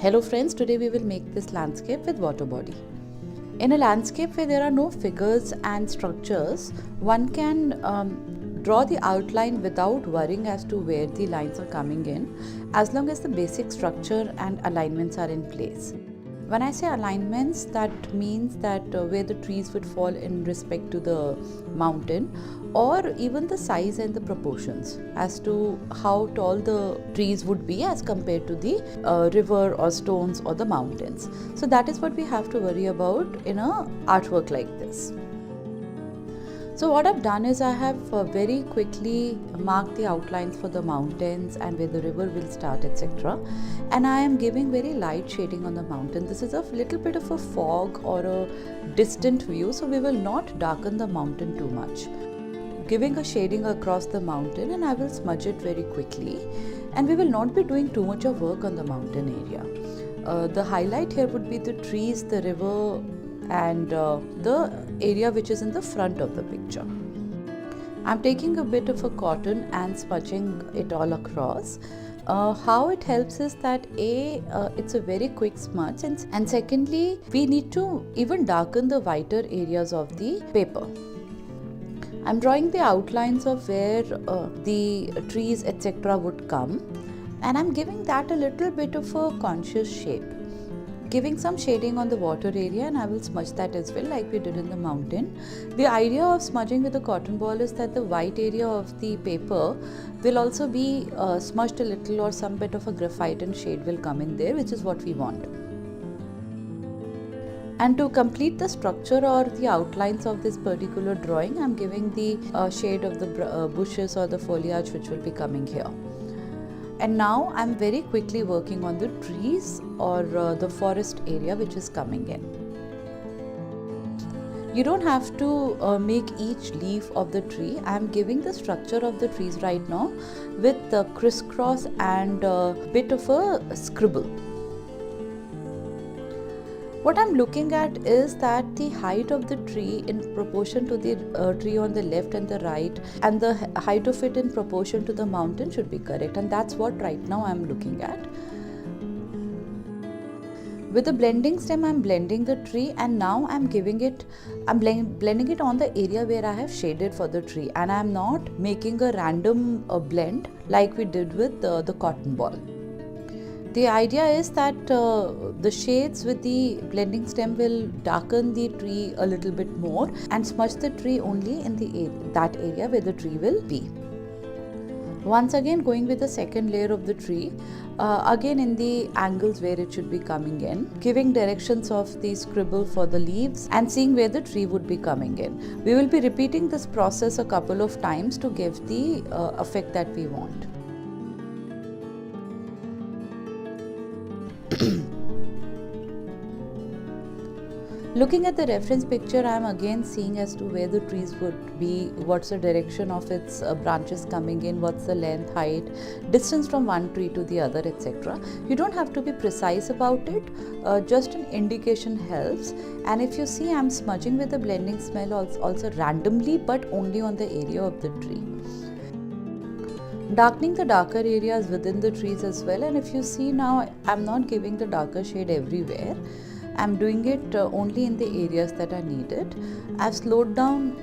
Hello friends, today we will make this landscape with water body. In a landscape where there are no figures and structures, one can draw the outline without worrying as to where the lines are coming in, as long as the basic structure and alignments are in place. When I say alignments, that means that where the trees would fall in respect to the mountain, or even the size and the proportions as to how tall the trees would be as compared to the river or stones or the mountains. So that is what we have to worry about in a artwork like this. So what I've done is I have very quickly marked the outlines for the mountains and where the river will start, etc. And I am giving very light shading on the mountain. This is a little bit of a fog or a distant view, so we will not darken the mountain too much. Giving a shading across the mountain, and I will smudge it very quickly. And we will not be doing too much of work on the mountain area. The highlight here would be the trees, the river, and the area which is in the front of the picture. I'm taking a bit of a cotton and smudging it all across. How it helps is that it's a very quick smudge, and secondly, we need to even darken the whiter areas of the paper. I'm drawing the outlines of where the trees etc. would come, and I'm giving that a little bit of a conscious shape. Giving some shading on the water area, and I will smudge that as well like we did in the mountain. The idea of smudging with a cotton ball is that the white area of the paper will also be smudged a little, or some bit of a graphite and shade will come in there, which is what we want. And to complete the structure or the outlines of this particular drawing, I am giving the shade of the bushes or the foliage which will be coming here. And now I am very quickly working on the trees or the forest area which is coming in. You don't have to make each leaf of the tree. I am giving the structure of the trees right now with the crisscross and a bit of a scribble. What I'm looking at is that the height of the tree in proportion to the tree on the left and the right, and the height of it in proportion to the mountain should be correct, and that's what right now I'm looking at. With the blending stem, I'm blending the tree, and now I'm blending it on the area where I have shaded for the tree, and I'm not making a random blend like we did with the cotton ball. The idea is that the shades with the blending stem will darken the tree a little bit more and smudge the tree only in that area where the tree will be. Once again, going with the second layer of the tree, again in the angles where it should be coming in, giving directions of the scribble for the leaves and seeing where the tree would be coming in. We will be repeating this process a couple of times to give the effect that we want. Looking at the reference picture, I am again seeing as to where the trees would be, what's the direction of its branches coming in, what's the length, height, distance from one tree to the other, etc. You don't have to be precise about it, just an indication helps. And if you see, I am smudging with the blending smell also randomly, but only on the area of the tree. Darkening the darker areas within the trees as well, and if you see now, I'm not giving the darker shade everywhere. I'm doing it only in the areas that are needed. I have slowed down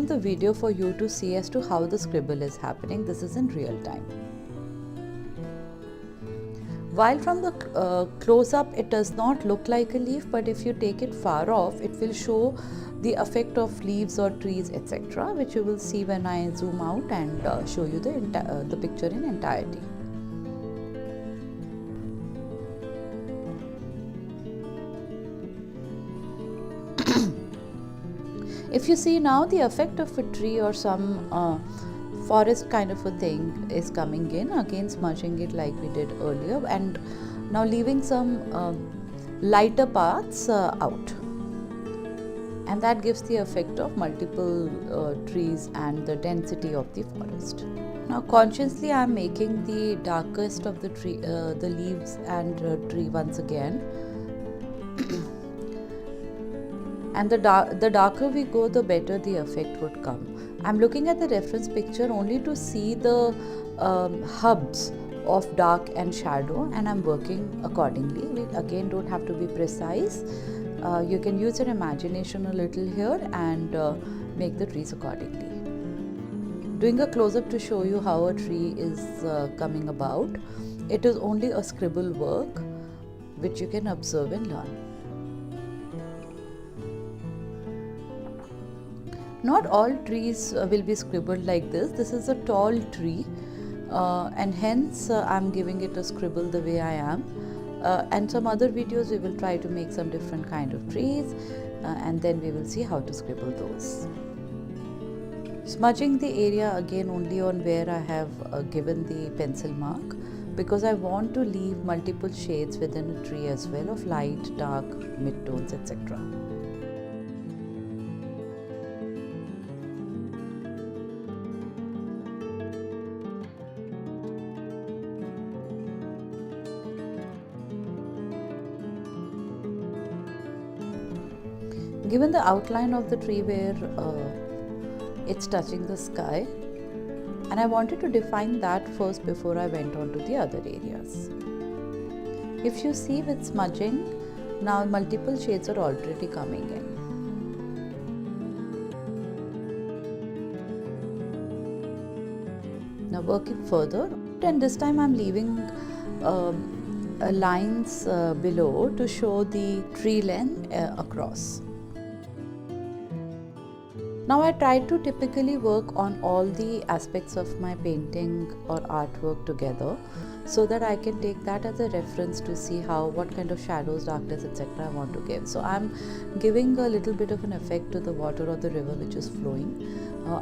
the video for you to see as to how the scribble is happening. This is in real time. While from the close-up it does not look like a leaf, but if you take it far off, it will show the effect of leaves or trees, etc., which you will see when I zoom out and show you the picture in entirety. If you see now, the effect of a tree or some forest kind of a thing is coming in, again smudging it like we did earlier, and now leaving some lighter parts out. And that gives the effect of multiple trees and the density of the forest. Now consciously I am making the darkest of the tree, the leaves and tree once again. And the darker we go, the better the effect would come. I'm looking at the reference picture only to see the hubs of dark and shadow, and I'm working accordingly. We again don't have to be precise. You can use your imagination a little here and make the trees accordingly. Doing a close-up to show you how a tree is coming about. It is only a scribble work which you can observe and learn. Not all trees will be scribbled like this. This is a tall tree and hence I'm giving it a scribble the way I am. And some other videos we will try to make some different kind of trees and then we will see how to scribble those. Smudging the area again only on where I have given the pencil mark, because I want to leave multiple shades within a tree as well, of light, dark, mid-tones, etc. Given the outline of the tree where it's touching the sky, and I wanted to define that first before I went on to the other areas. If you see with smudging, now multiple shades are already coming in. Now working further, and this time I'm leaving lines below to show the tree length across. Now I try to typically work on all the aspects of my painting or artwork together, so that I can take that as a reference to see what kind of shadows, darkness, etc. I want to give. So I'm giving a little bit of an effect to the water or the river which is flowing,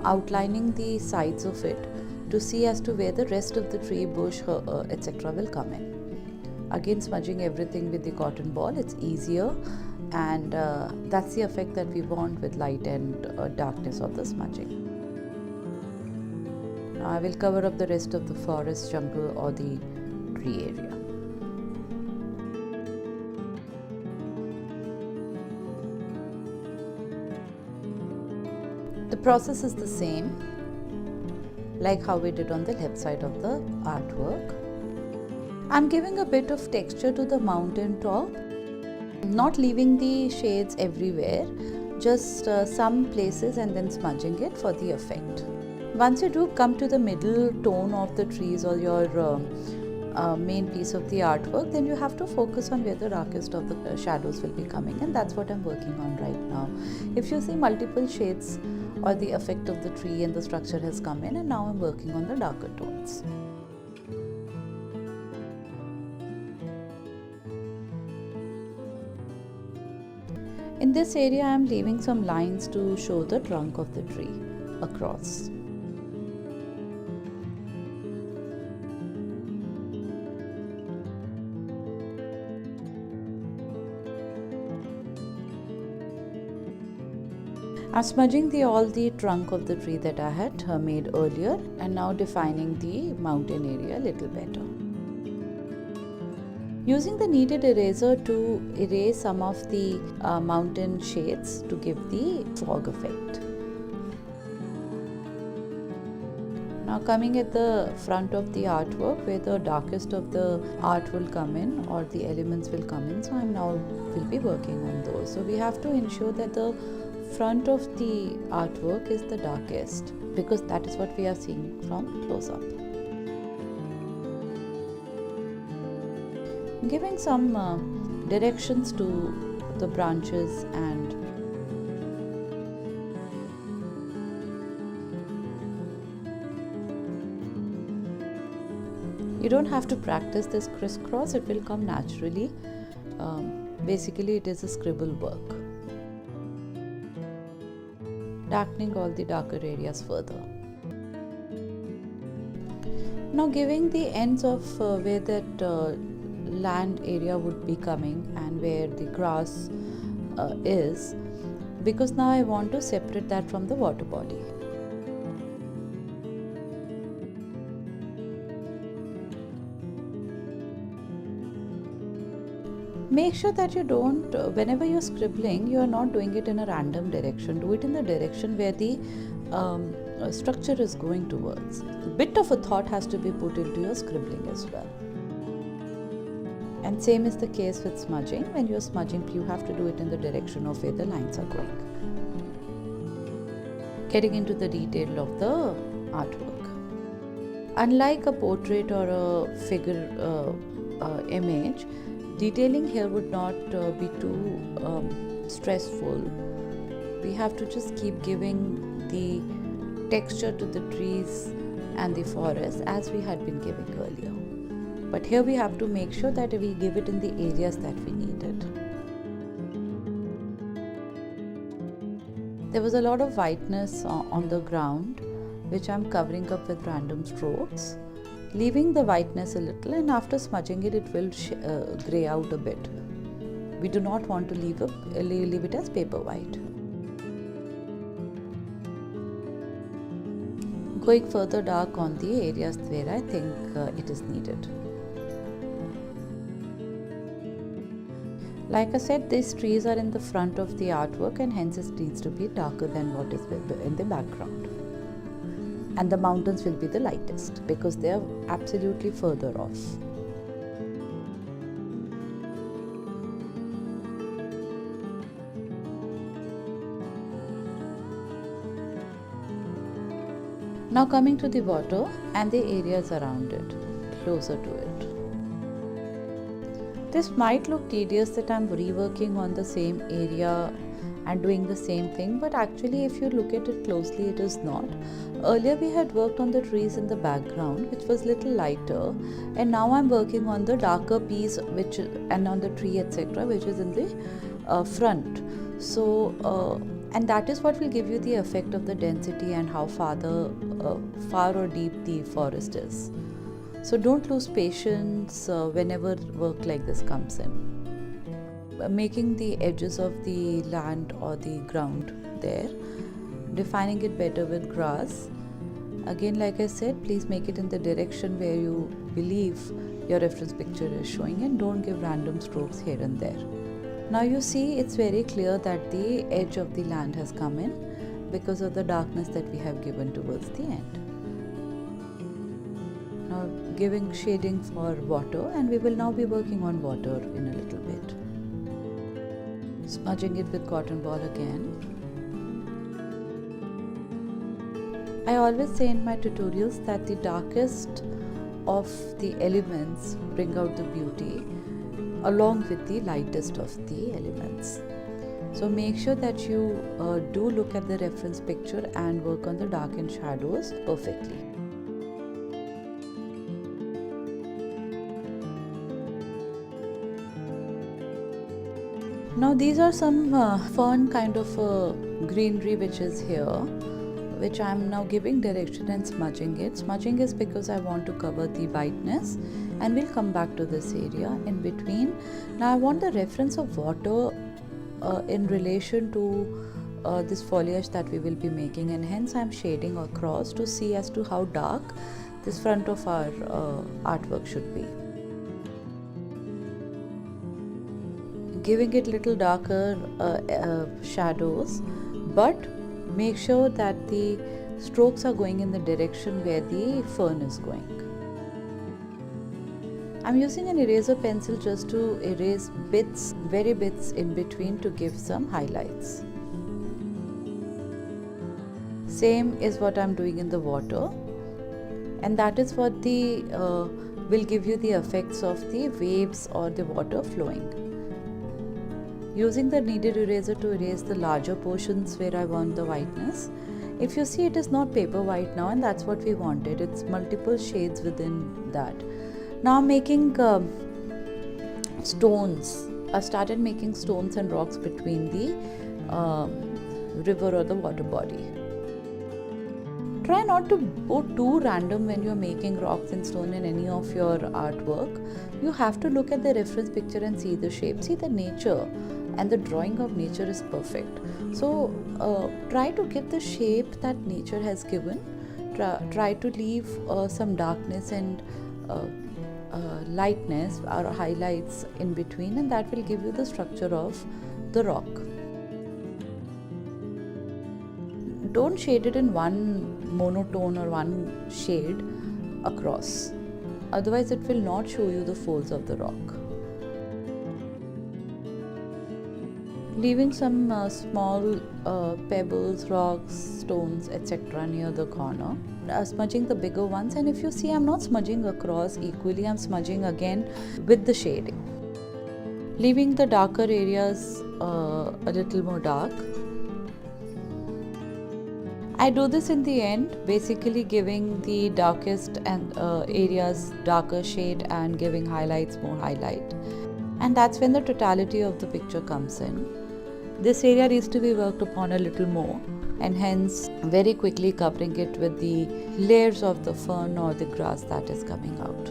outlining the sides of it to see as to where the rest of the tree, bush, etc. will come in. Again, smudging everything with the cotton ball, it's easier, and that's the effect that we want with light and darkness of the smudging. Now I will cover up the rest of the forest, jungle or the tree area. The process is the same like how we did on the left side of the artwork. I'm giving a bit of texture to the mountain top, not leaving the shades everywhere, just some places and then smudging it for the effect. Once you do come to the middle tone of the trees or your main piece of the artwork, then you have to focus on where the darkest of the shadows will be coming, and that's what I'm working on right now. If you see, multiple shades or the effect of the tree and the structure has come in, and now I'm working on the darker tones. In this area, I am leaving some lines to show the trunk of the tree across. I'm smudging all the trunk of the tree that I had made earlier, and now defining the mountain area a little better. Using the kneaded eraser to erase some of the mountain shades to give the fog effect. Now coming at the front of the artwork where the darkest of the art will come in or the elements will come in, so I will be working on those. So we have to ensure that the front of the artwork is the darkest, because that is what we are seeing from close up. Giving some directions to the branches, and you don't have to practice this crisscross, it will come naturally. Basically it is a scribble work. Darkening all the darker areas further. Now giving the ends of where that land area would be coming and where the grass is, because now I want to separate that from the water body. Make sure that you don't, whenever you're scribbling, you are not doing it in a random direction. Do it in the direction where the structure is going towards. A bit of a thought has to be put into your scribbling as well. And same is the case with smudging. When you're smudging, you have to do it in the direction of where the lines are going. Getting into the detail of the artwork. Unlike a portrait or a figure image, detailing here would not be too stressful. We have to just keep giving the texture to the trees and the forest as we had been giving earlier. But here we have to make sure that we give it in the areas that we need it. There was a lot of whiteness on the ground, which I'm covering up with random strokes, leaving the whiteness a little, and after smudging it, it will grey out a bit. We do not want to leave it as paper white. Going further dark on the areas where I think it is needed. Like I said, these trees are in the front of the artwork and hence it needs to be darker than what is in the background. And the mountains will be the lightest because they are absolutely further off. Now coming to the water and the areas around it, closer to it. This might look tedious that I'm reworking on the same area and doing the same thing, but actually if you look at it closely, it is not. Earlier we had worked on the trees in the background, which was little lighter, and now I'm working on the darker piece and on the tree etc., which is in the front. So and that is what will give you the effect of the density and how far or deep the forest is. So don't lose patience whenever work like this comes in. Making the edges of the land or the ground there, defining it better with grass. Again, like I said, please make it in the direction where you believe your reference picture is showing, and don't give random strokes here and there. Now you see it's very clear that the edge of the land has come in because of the darkness that we have given towards the end. Now giving shading for water, and we will now be working on water in a little bit. Smudging it with cotton ball again. I always say in my tutorials that the darkest of the elements bring out the beauty along with the lightest of the elements. So make sure that you do look at the reference picture and work on the dark and shadows perfectly. Now these are some fern kind of greenery which is here, which I am now giving direction and smudging it. Smudging is because I want to cover the whiteness, and we'll come back to this area in between. Now I want the reference of water in relation to this foliage that we will be making, and hence I am shading across to see as to how dark this front of our artwork should be. Giving it little darker shadows, but make sure that the strokes are going in the direction where the fern is going. I'm using an eraser pencil just to erase bits, very bits in between to give some highlights. Same is what I'm doing in the water, and that is what the will give you the effects of the waves or the water flowing. Using the kneaded eraser to erase the larger portions where I want the whiteness. If you see, it is not paper white now, and that's what we wanted. It's multiple shades within that. Now making stones. I started making stones and rocks between the river or the water body. Try not to go too random when you're making rocks and stone in any of your artwork. You have to look at the reference picture and see the shape, see the nature, and the drawing of nature is perfect. So try to give the shape that nature has given. Try to leave some darkness and lightness or highlights in between, and that will give you the structure of the rock. don't shade it in one monotone or one shade across, otherwise it will not show you the folds of the rock. Leaving some small pebbles, rocks, stones, etc. near the corner. Smudging the bigger ones, and if you see, I'm not smudging across equally, I'm smudging again with the shading. Leaving the darker areas a little more dark. I do this in the end, basically giving the darkest and areas darker shade and giving highlights more highlight. And that's when the totality of the picture comes in. This area needs to be worked upon a little more, and hence very quickly covering it with the layers of the fern or the grass that is coming out.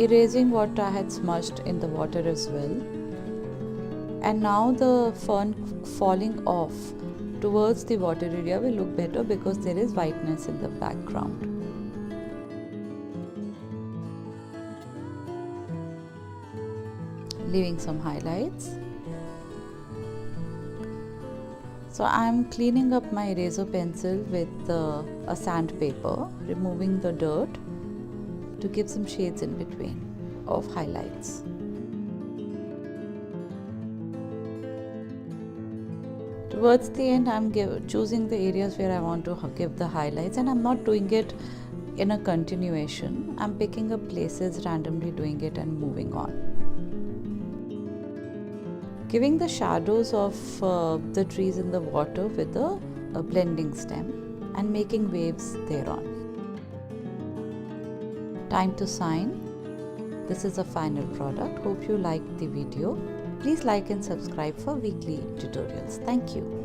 Erasing what I had smudged in the water as well. And now the fern falling off towards the water area will look better because there is whiteness in the background. Leaving some highlights. So I am cleaning up my eraser pencil with a sandpaper, removing the dirt to give some shades in between of highlights. Towards the end, I'm choosing the areas where I want to give the highlights, and I'm not doing it in a continuation. I'm picking up places, randomly doing it and moving on. Giving the shadows of the trees in the water with a blending stem and making waves thereon. Time to sign. This is a final product. Hope you liked the video. Please like and subscribe for weekly tutorials. Thank you.